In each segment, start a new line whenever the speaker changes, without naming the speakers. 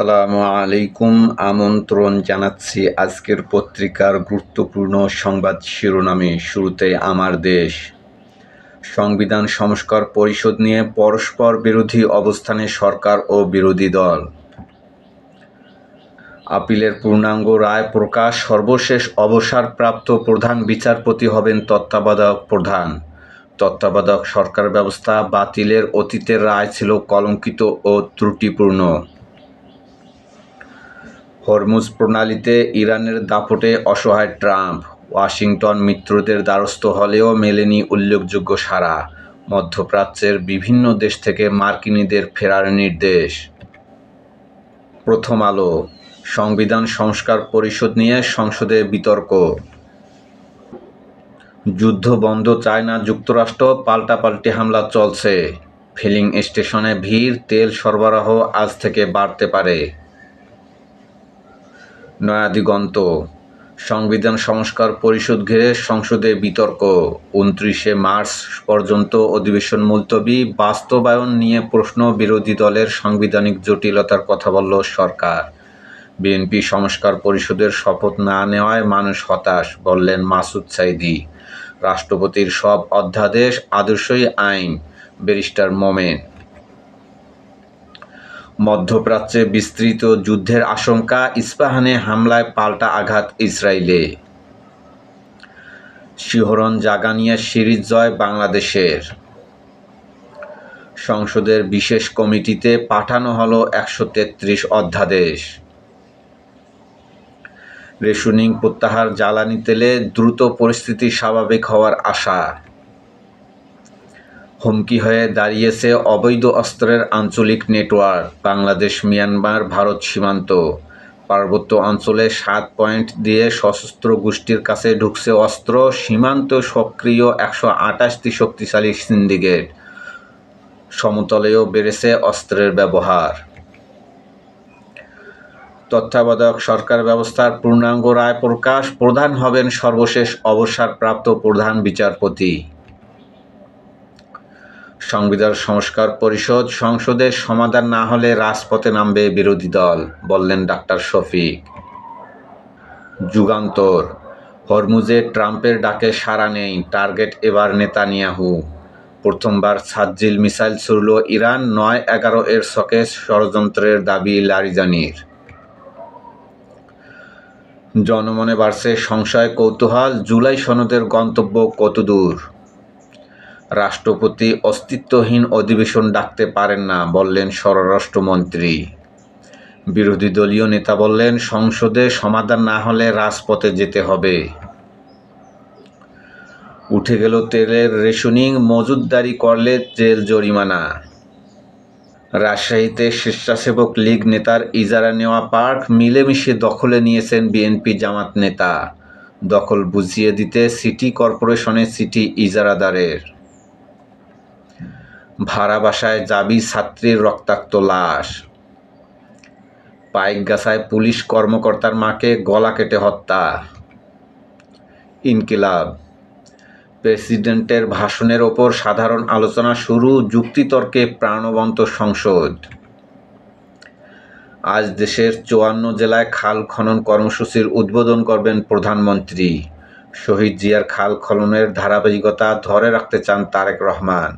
আসসালামু আলাইকুম। আমন্ত্রণ জানাচ্ছি আজকের পত্রিকার গুরুত্বপূর্ণ সংবাদ শিরোনামে। শুরুতে আমার দেশ। সংবিধান সংস্কার পরিষদ নিয়ে পরস্পর বিরোধী অবস্থানে সরকার ও বিরোধী দল। আপিলের পূর্ণাঙ্গ রায় প্রকাশ। সর্বশেষ অবসরপ্রাপ্ত প্রধান বিচারপতি হবেন তত্ত্বাবধায়ক প্রধান। তত্ত্বাবধায়ক সরকার ব্যবস্থা বাতিলের অতীতের রায় ছিল কলঙ্কিত ও ত্রুটিপূর্ণ। হরমুজ প্রণালীতে ইরানের দাপটে অসহায় ট্রাম্প। ওয়াশিংটন মিত্রদের দ্বারস্থ হলেও মেলেনি উল্লেখযোগ্য সাড়া। মধ্যপ্রাচ্যের বিভিন্ন দেশ থেকে মার্কিনীদের ফেরার নির্দেশ। প্রথম আলো। সংবিধান সংস্কার পরিষদ নিয়ে সংসদে বিতর্ক। যুদ্ধ বন্ধ চায় না যুক্তরাষ্ট্র, পাল্টাপাল্টি হামলা চলছে। ফিলিং স্টেশনে ভিড়, তেল সরবরাহ আজ থেকে বাড়তে পারে। নয়া দিগন্ত। সংবিধান সংস্কার পরিষদ ঘিরে সংসদে বিতর্ক। 29শে মার্চ পর্যন্ত অধিবেশন মুলতবি। বাস্তবায়ন নিয়ে প্রশ্ন। বিরোধী দলের সাংবিধানিক জটিলতার কথা বলল সরকার। বিএনপি সংস্কার পরিষদের শপথ না নেওয়ায় মানুষ হতাশ, বললেন মাসুদ সাঈদী। রাষ্ট্রপতির সব অধ্যাদেশ আদর্শই আইন, ব্যারিস্টার মোমেন। মধ্যপ্রাচ্যে বিস্তৃত যুদ্ধের আশঙ্কা। ইস্পাহানে হামলায় পাল্টা আঘাত ইসরায়েলে। শিহরণ জাগানিয়া সিরিজ জয় বাংলাদেশের। সংসদের বিশেষ কমিটিতে পাঠানো হলো 133 অধ্যাদেশ। রেশনিং প্রত্যাহার, জ্বালানি তেলে দ্রুত পরিস্থিতি স্বাভাবিক হওয়ার আশা। হুমকি হয়ে দাঁড়িয়েছে অবৈধ অস্ত্রের আঞ্চলিক নেটওয়ার্ক। বাংলাদেশ মিয়ানমার ভারত সীমান্ত। পার্বত্য অঞ্চলে 7 পয়েন্ট দিয়ে সশস্ত্র গোষ্ঠীর কাছে ঢুকছে অস্ত্র। সীমান্ত সক্রিয় 128টি শক্তিশালী সিন্ডিকেট। সমতলেও বেড়েছে অস্ত্রের ব্যবহার। তত্ত্বাবধায়ক সরকার ব্যবস্থার পূর্ণাঙ্গ রায় প্রকাশ। প্রধান হবেন সর্বশেষ অবসরপ্রাপ্ত প্রধান বিচারপতি। সংবিধান সংস্কার পরিষদ সংসদে সমাধান না হলে রাজপথে নামবে বিরোধী দল, বললেন ডাক্তার শফিক। যুগান্তর। হরমুজে ট্রাম্পের ডাকে সাড়া নেই, টার্গেট এবার নেতানিয়াহু। প্রথমবার ছাজ্জিল মিসাইল ছুড়ল ইরান। 9/11 এর ছকে ষড়যন্ত্রের দাবি লারিজানির। জনমনে বাড়ছে সংশয় কৌতূহল, জুলাই সনদের গন্তব্য কতদূর। রাষ্ট্রপতি অস্তিত্বহীন অধিবেশন ডাকতে পারেন না, বললেন স্বরাষ্ট্রমন্ত্রী। বিরোধী দলীয় নেতা বললেন, সংসদে সমাধান না হলে রাজপথে যেতে হবে। উঠে গেল তেলের রেশনিং, মজুতদারি করলে জেল জরিমানা। রাজশাহীতে স্বেচ্ছাসেবক লীগ নেতার ইজারা নেওয়া পার্ক মিলেমিশে দখলে নিয়েছেন বিএনপি জামাত নেতা। দখল বুঝিয়ে দিতে সিটি কর্পোরেশনে চিঠি ইজারাদারের। ভাড়া বাসায় জাবি ছাত্রীর রক্তাক্ত লাশ। পাইকগাছায় পুলিশ কর্মকর্তার মাকে গলা কেটে হত্যা। ইনকিলাব। প্রেসিডেন্টের ভাষণের ওপর সাধারণ আলোচনা শুরু, যুক্তিতর্কে প্রাণবন্ত সংসদ। আজ দেশের 54 জেলায় খাল খনন কর্মসূচির উদ্বোধন করবেন প্রধানমন্ত্রী। শহীদ জিয়ার খাল খননের ধারাবাহিকতা ধরে রাখতে চান তারেক রহমান।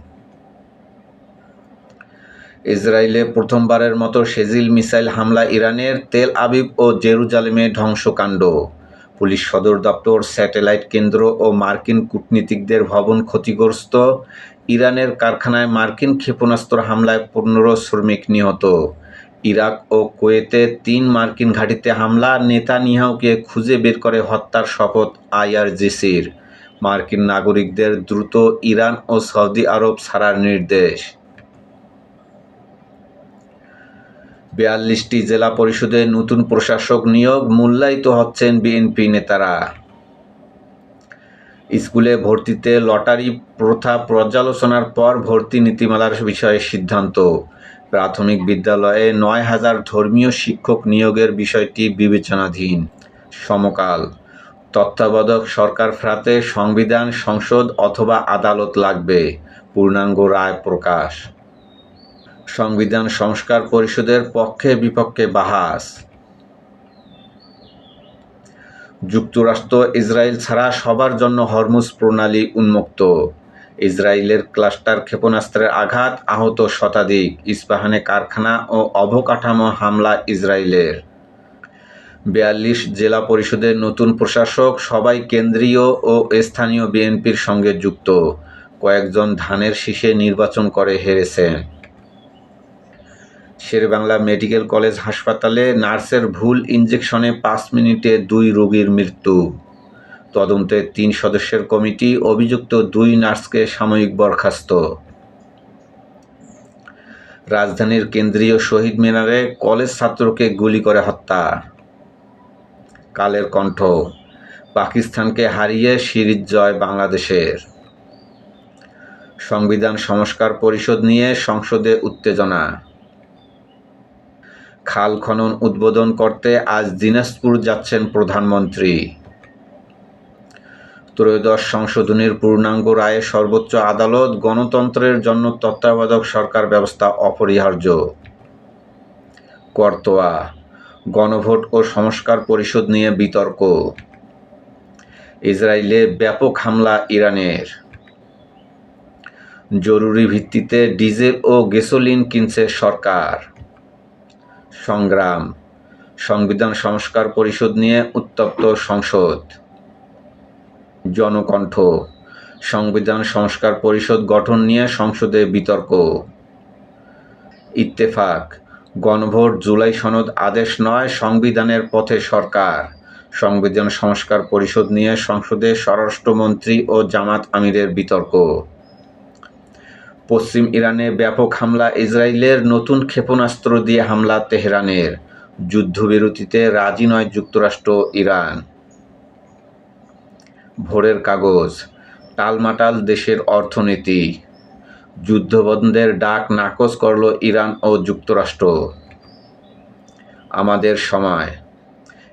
ইসরায়েলে প্রথমবারের মতো সেজিল মিসাইল হামলা ইরানের। তেল আবিব ও জেরুজালেমে ধ্বংসকাণ্ড। পুলিশ সদর দপ্তর, স্যাটেলাইট কেন্দ্র ও মার্কিন কূটনীতিকদের ভবন ক্ষতিগ্রস্ত। ইরানের কারখানায় মার্কিন ক্ষেপণাস্ত্র হামলায় 15 শ্রমিক নিহত। ইরাক ও কুয়েতে 3 মার্কিন ঘাঁটিতে হামলা। নেতানিয়াহুকে খুঁজে বের করে হত্যার শপথ আইআরজিসির। মার্কিন নাগরিকদের দ্রুত ইরান ও সৌদি আরব ছাড়ার নির্দেশ। 42টি জেলা পরিষদে নতুন প্রশাসক নিয়োগ, মূল্যায়িত হচ্ছেন বিএনপি নেতারা। স্কুলে ভর্তিতে লটারি প্রথা পর্যালোচনার পর ভর্তি নীতিমালার বিষয়ে সিদ্ধান্ত। প্রাথমিক বিদ্যালয়ে 9,000 ধর্মীয় শিক্ষক নিয়োগের বিষয়টি বিবেচনাধীন। সমকাল। তত্ত্বাবধায়ক সরকার ফেরাতে সংবিধান সংসদ অথবা আদালত লাগবে, পূর্ণাঙ্গ রায় প্রকাশ। সংবিধান সংস্কার পরিষদের পক্ষে বিপক্ষে বাহাস। যুক্তরাষ্ট্র ইসরায়েল ছাড়া সবার জন্য হরমুজ প্রণালী উন্মুক্ত। ইসরায়েলের ক্লাস্টার ক্ষেপণাস্ত্রের আঘাত, আহত শতাধিক। ইস্পাহানে কারখানা ও অবকাঠামো হামলা ইসরায়েলের। ৪২ জেলা পরিষদের নতুন প্রশাসক, সবাই কেন্দ্রীয় ও স্থানীয় বিএনপির সঙ্গে যুক্ত। কয়েকজন ধানের শীষে নির্বাচন করে হেরেছেন। শেরেবাংলা মেডিকেল কলেজ হাসপাতালে নার্সের ভুল ইনজেকশনে ৫ মিনিটে ২ রোগীর মৃত্যু। তদন্তে ৩ সদস্যের কমিটি, অভিযুক্ত ২ নার্সকে সাময়িক বরখাস্ত। রাজধানীর কেন্দ্রীয় শহীদ মিনারে কলেজ ছাত্রকে গুলি করে হত্যা। কালের কণ্ঠ, পাকিস্তানকে হারিয়ে সিরিজ জয় বাংলাদেশের। সংবিধান সংস্কার পরিষদ নিয়ে সংসদে উত্তেজনা। খাল খনন উদ্বোধন করতে আজ দিনাজপুর যাচ্ছেন প্রধানমন্ত্রী। ত্রয়োদশ সংশোধনীর পূর্ণাঙ্গ রায়ে সর্বোচ্চ আদালত, গণতন্ত্রের জন্য তত্ত্বাবধায়ক সরকার ব্যবস্থা অপরিহার্য। করতোয়া, গণভোট ও সংস্কার পরিষদ নিয়ে বিতর্ক। ইসরায়েলে ব্যাপক হামলা ইরানের। জরুরি ভিত্তিতে ডিজেল ও গ্যাসোলিন কিনছে সরকার। সংগ্রাম, সংবিধান সংস্কার পরিষদ নিয়ে উত্তপ্ত সংসদ। জনকণ্ঠ, সংবিধান সংস্কার পরিষদ গঠন নিয়ে সংসদে বিতর্ক। ইত্তেফাক, গণভোট জুলাই সনদ আদেশ নয়, সংবিধানের পথে সরকার। সংবিধান সংস্কার পরিষদ নিয়ে সংসদে স্বরাষ্ট্রমন্ত্রী ও জামাত আমিরের বিতর্ক। পশ্চিম ইরানে ব্যাপক হামলা ইসরায়েলের, নতুন ক্ষেপণাস্ত্র দিয়ে হামলা তেহরানের। যুদ্ধবিরতিতে রাজি নয় যুক্তরাষ্ট্র ইরান। ভোরের কাগজ, টালমাটাল দেশের অর্থনীতি। যুদ্ধবন্ধের ডাক নাকচ করল ইরান ও যুক্তরাষ্ট্র। আমাদের সময়,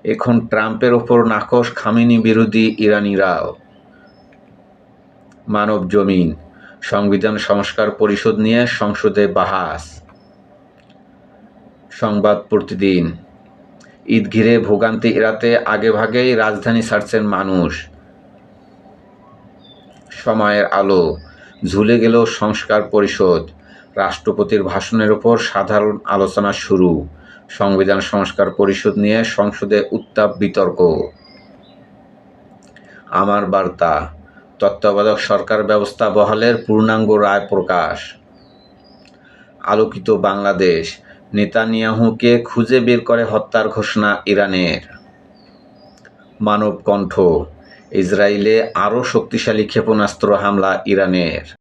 এখন ট্রাম্পের ওপর নাকচ খামেনি বিরোধী ইরানিরাও। মানব জমিন, সংবিধান সংস্কার পরিষদ নিয়ে সংসদে বাহাস। সংবাদ প্রতিদিন, ঈদ ঘিরে ভোগান্তি এড়াতে আগেভাগেই রাজধানী ছাড়ছেন মানুষ। সময়ের আলো, ঝুলে গেল সংস্কার পরিষদ, রাষ্ট্রপতির ভাষণের ওপর সাধারণ আলোচনা শুরু। সংবিধান সংস্কার পরিষদ নিয়ে সংসদে উত্তাপ বিতর্ক। আমার বার্তা, তত্ত্বাবধায়ক সরকার ব্যবস্থা বহালের পূর্ণাঙ্গ রায় প্রকাশ। আলোকিত বাংলাদেশ, নেতানিয়াহুকে খুঁজে বের করে হত্যার ঘোষণা ইরানের। মানব কণ্ঠ, ইসরায়েলে আরও শক্তিশালী ক্ষেপণাস্ত্র হামলা ইরানের।